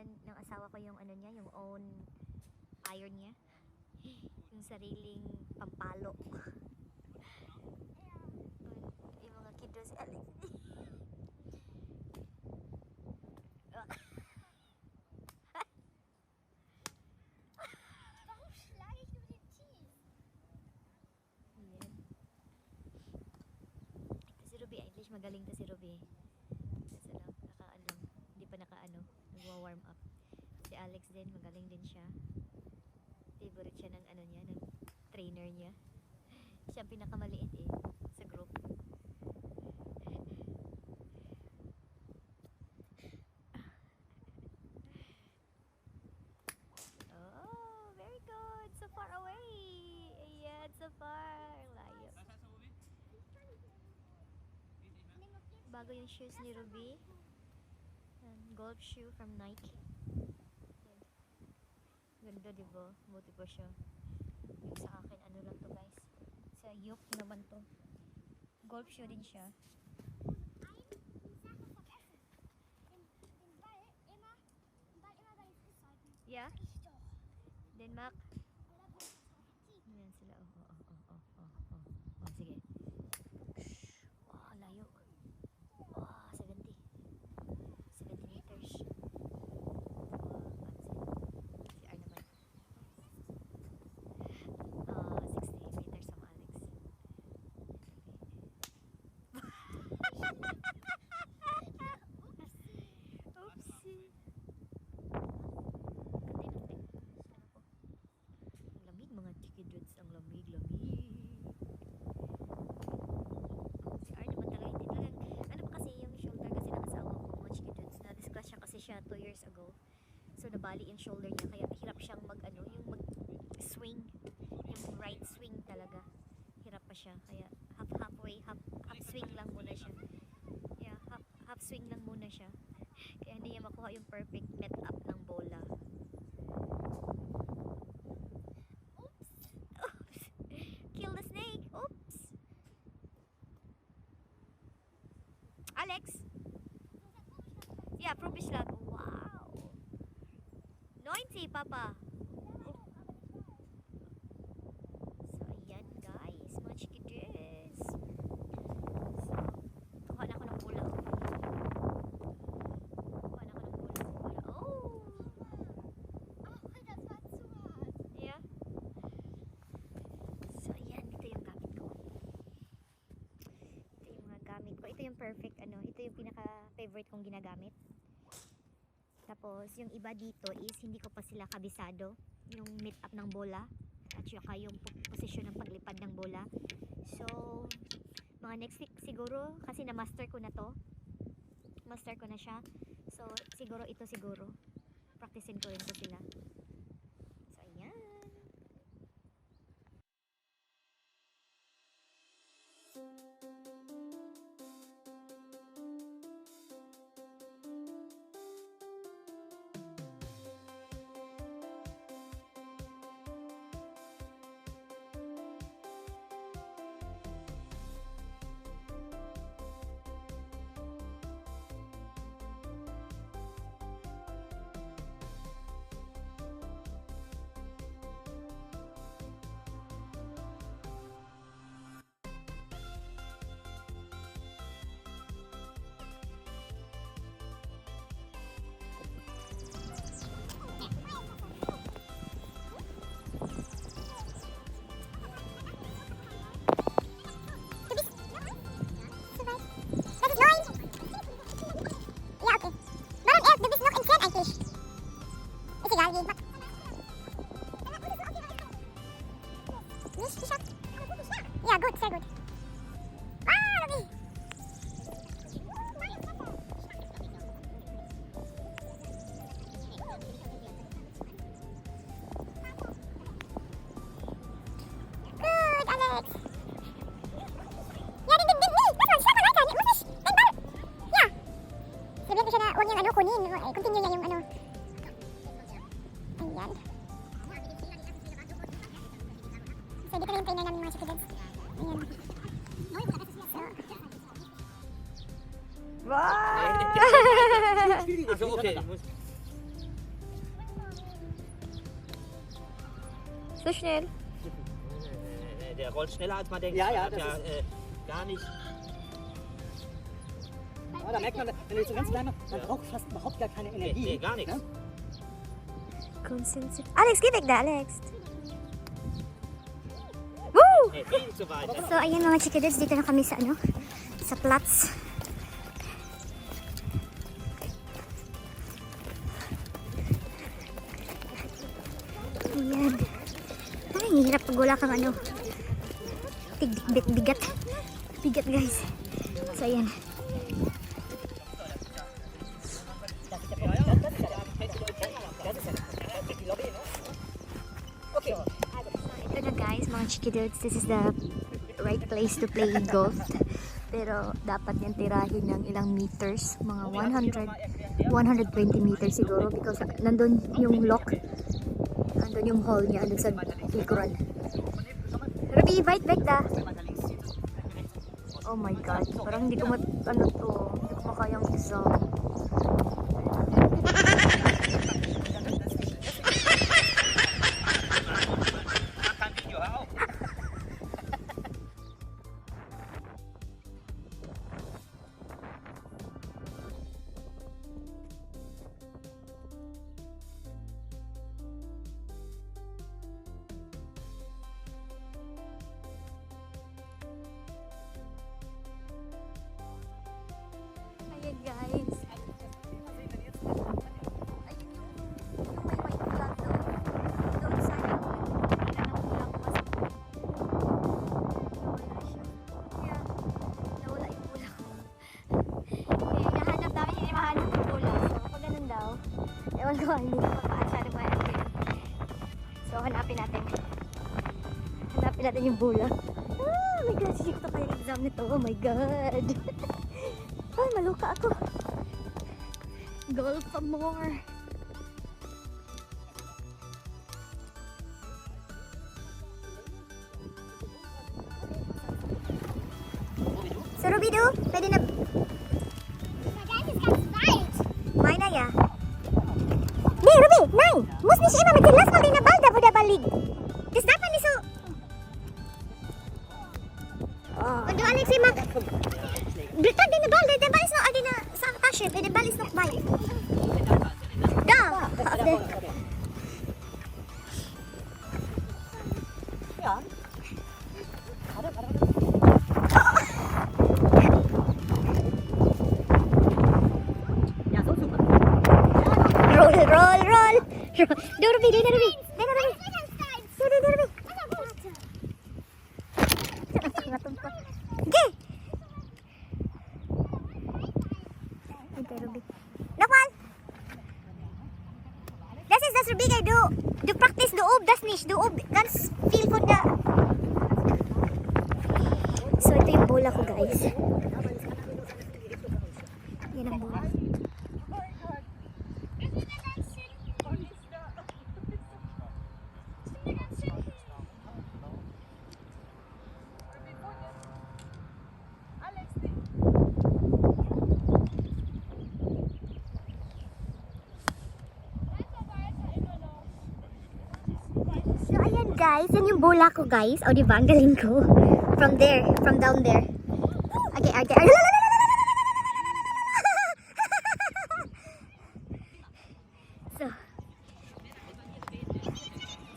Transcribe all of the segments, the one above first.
ng asawa ko yung ano niya, yung own iron niya. Yung sariling pampalo. Yung mga kiddos, Alex. Warum schlage ich nur den Tief? Ayan. Ito si Ruby, at least magaling to si Ruby. Kasi lang, nakaano, hindi pa nakaano, nagwa-warm up. Si Alex din, magaling din siya. Favorite siya ng ano niya, ng trainer niya. Siya ang pinakamaliit eh, sa group. Oh, very good. So far away. Ayan, so far. Layo. Bago yung shoes ni Ruby. Golf shoe from Nike. Ganda, diba? Buti pa siya. Yung sa akin, ano lang to guys. Sa Yoke naman to. Golf shoe din siya. Yeah? Denmark? Ayan sila. Oh, sige. Wow, layo. Wow, 70. 70 meters. Wow, si R naman. 60 meters ang Alex. Oopsie. Ang lamig mga Chikidus, ang lamig. Si R naman talaga, hindi talaga. Ano pa kasi yung shoulder kasi ng asawa ko, mga Chikidus, na-discuss siya kasi siya 2 years ago. So nabali yung shoulder niya, kaya hirap siyang yung mag-swing, yung right swing talaga. Hirap pa siya, kaya half swing lang muna siya. Yeah, half swing lang muna siya. Kaya hindi niya makuha yung perfect net up ng bola. Oops! Oops! Kill the snake! Oops! Alex! Yeah, probisch lang. Wow! 90, Papa! So, ayan guys. Mga Chikidus. So, kuha na ako ng bola. Oh! Yeah? So, ayan. Ito yung gamit ko. Ito yung mga gamit ko. Ito yung perfect, ito yung pinaka-favorite kong ginagamit. Tapos, yung iba dito is hindi ko pa sila kabisado. Yung meet up ng bola. At saka yung posisyon ng paglipad ng bola. So, mga next week siguro, kasi na-master ko na to. Master ko na siya. So, siguro ito siguro. Practicein ko rin ko sila. So, ayan. Ja, gut, sehr gut. Ah, Ruby! Gut, Alex! Ja, den! Lass mal, schlag mal weiter! Muss ich! Den Ball! Ja! Sabihin ko siya na huwag niyang kunin. Continue niya yung Ayan. So, dito na yung trainer namin mga Chikidus. Ayan. So, Also okay. So schnell. Der rollt schneller als man denkt. Ja, Der ja, hat das ja gar nicht. Oh, da merkt man, wenn du so ganz klein machst, man braucht fast überhaupt gar keine Energie. Nee, gar nichts. Ne? Alex, geh weg da, Alex. Woo! Nee, viel zu weit. So, ayan mga Chikiddos, dito na kami sa ano, sa Platz. Ayan. Ay, hirap pag wala kang ano. Bigat. Bigat, guys. So, ayan. Ito na guys, mga Chikiddos, this is the right place to play golf. Pero dapat yan tirahin ng ilang meters, mga 120 meters siguro because nandun yung lock, nandun yung hole niya, nandun sa likuran. Ruby, bite back da. Oh my god, parang hindi ko hindi ko makayang exam. Ayan guys. Ayun yung may white flag doon. Doon sa ilang ulang yeah, nawala yung ulang. Eh, nahanap namin hindi mahanap yung ulang. So kapag ganun daw, ewan ko, hindi ko masyado mahanap. So hanapin natin. Hanapin natin yung bulang. Oh my god, hindi ko to kaya exam nito. Oh my god. Ay, maluka ako. Golf pa more. So, Ruby, du? Pwede na... My dad is ganz weit. Meine ja. Nee, Ruby, nein! Muss nicht immer mit dem... Lass mal den Ball da, wo der Ball liegt. Das darf man nicht so... Und du, Alex, immer... Tag den Ball, der Ball ist noch in der Tasche, der Ball ist noch weit. Da! Ja. Warte. Ja, so super. Roll. Du, Ruby. Okay. Okay, Ruby. Nochmal. Das ist das Ruby, du practice, du übst das nicht. Du übst ganz viel von der... So, ito yung bola ko, guys. Yan ang bola. So, ayan guys, yan yung bola ko guys. O, diba? Ang galing ko. From down there. Okay.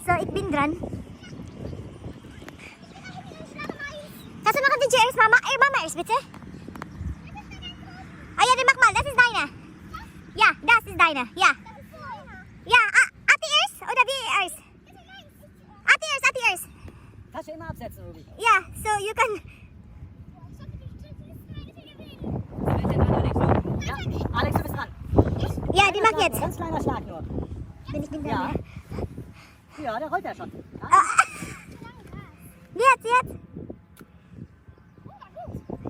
So, ik bin dran. Kannst du noch die GX, Mama? Mama erst, bitte. Ah ja, die mach mal. Das ist deine. Ja, das ist deine. Ja. Ja, Ati erst? Oder wie erst? Ati erst. Tasche immer absetzen, Ruby. Ja, so you can... Ja, Alex, du bist dran. Ja, die macht jetzt. Ganz kleiner Schlag nur. Bin ich bin Ja. dran. Ja, der rollt ja schon. Ja. Jetzt.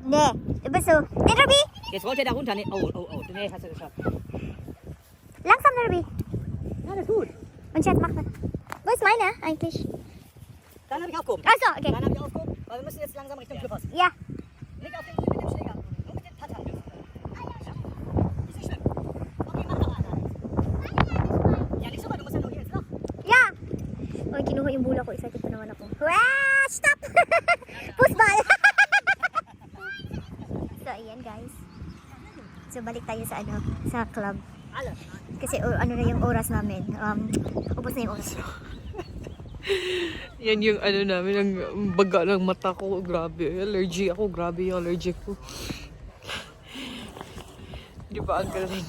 Nee, du bist so. Nee, Ruby. Jetzt rollt er da runter. Nee. Oh. Nee, hast du geschafft. Langsam, Ruby. Ja, das ist gut. Und jetzt mach mal. Wo ist meine eigentlich? Dann habe ich aufgehoben. Achso, okay. Dann habe ich aufgehoben. Aber wir müssen jetzt langsam Richtung Clubhaus. Ja. Leg auf den Grün mit dem Schläger. Nur mit den Pattern dürfen wir. Ist nicht schlimm. Okay, mach doch mal. Ja, nicht so weit. Du musst ja nur hier ins Loch. Ja. Oh, kinuha yung bula ko. Excited pa naman ako. Wah! Stop! Pusball! So, ayan guys. So, balik tayo sa sa club. Kasi ano na yung oras namin. Ubos na yung oras. Yan yung namin, ang baga ng mata ko. Grabe. Allergy ako. Grabe yung allergic ko. Di ba ang galing?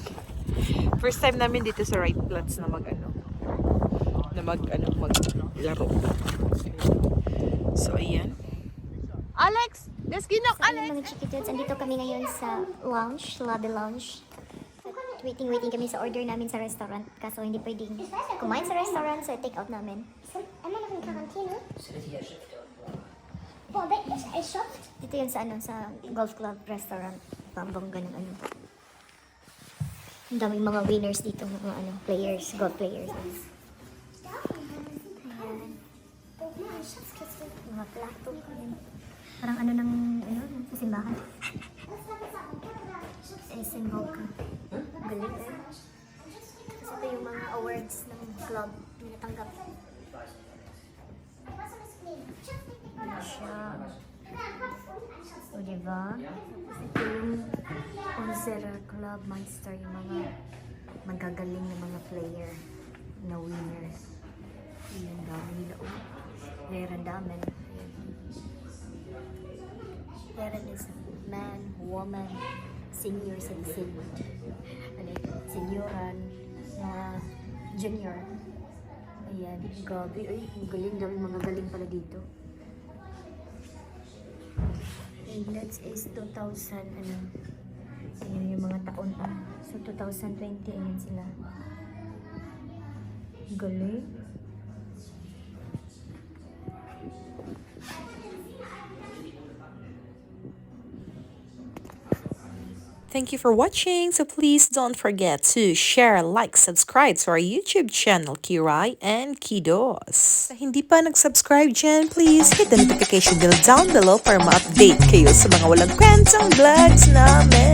First time namin dito sa right flats na maglaro. So, ayan. Alex! Let's get up, So, ayun mga Chikiddos, andito kami ngayon sa lounge, lobby lounge. At waiting kami sa order namin sa restaurant. Kaso hindi pwedeng kumain sa restaurant, so take out namin. Immer noch in Quarantäne? Boah, weg ist erschöpft. Dito yun sa golf club restaurant. Pambongga ng Ang daming mga winners dito, mga players, golf players. Ayan. Mga plato. Ayan. Parang sa simbahan. Symbol ka. Galing eh. Tapos ito yung mga awards ng club na natanggap. Ano siya? O diba? Ito yung Onzera Club Monster, yung mga magagaling na mga player na winners. Yung dami nila. Meron dami. Meron is man, woman, senior citizen, senioran, junior. Ayan, gabi. Ay, galing, mga galing pala dito. And that is 2000, ayan yung mga taon pa. So, 2020, ayan sila. Galing. Thank you for watching. So please don't forget to share, like, subscribe to our YouTube channel, Kiray and Kiddos. Sa hindi pa nag-subscribe dyan, please hit the notification bell down below para ma-update kayo sa mga walang kwentang vlogs namin.